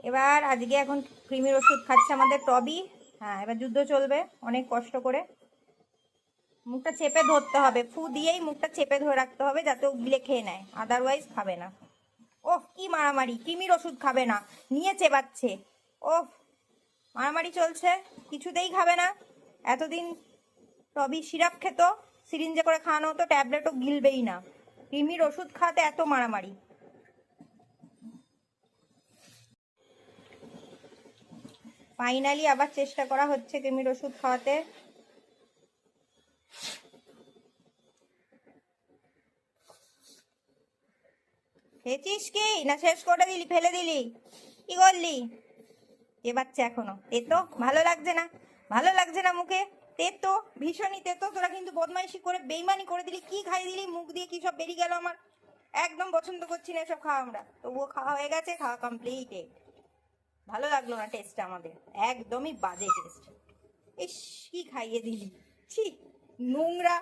এবার আজকে এখন কৃমির ওষুধ খাচ্ছে আমাদের টবি। হ্যাঁ, এবার যুদ্ধ চলবে অনেক কষ্ট করে। মুখটা চেপে ধরতে হবে, ফু দিয়েই মুখটা চেপে ধরে রাখতে হবে যাতে ও গিলে খেয়ে নেয়, আদারওয়াইজ খাবে না। ওহ কি মারামারি, কৃমির ওষুধ খাবে না, নিয়ে চেবাচ্ছে। ওহ মারামারি চলছে, কিছুতেই খাবে না। এতদিন টবি সিরাপ খেত, সিরিঞ্জে করে খাওয়ানো হতো, ট্যাবলেটও গিলবেই না। কৃমির ওষুধ খাওয়াতে এত মারামারি। ফাইনালি আবার চেষ্টা করা হচ্ছে কৃমির ওষুধ খাওয়াতে। খেয়েছিস কি না শেষ করে দিলি, ফেলে দিলি, কি করলি? চেবাচ্ছে এখনো। তেতো ভালো লাগছে না, ভালো লাগছে না মুখে, তেতো ভীষণই তেতো। তোরা কিন্তু বদমাইশি করে বেইমানি করে দিলি, কি খাই দিলি, মুখ দিয়ে কি সব বেরিয়ে গেল আমার। একদম পছন্দ করছি না এসব খাওয়া আমরা, তবুও খাওয়া হয়ে গেছে, খাওয়া কমপ্লিটেড। ভালো লাগলো না টেস্টটা আমাদের, একদমই বাজে টেস্ট। ইস কি খাইয়ে দিলি, ছি নোংরা।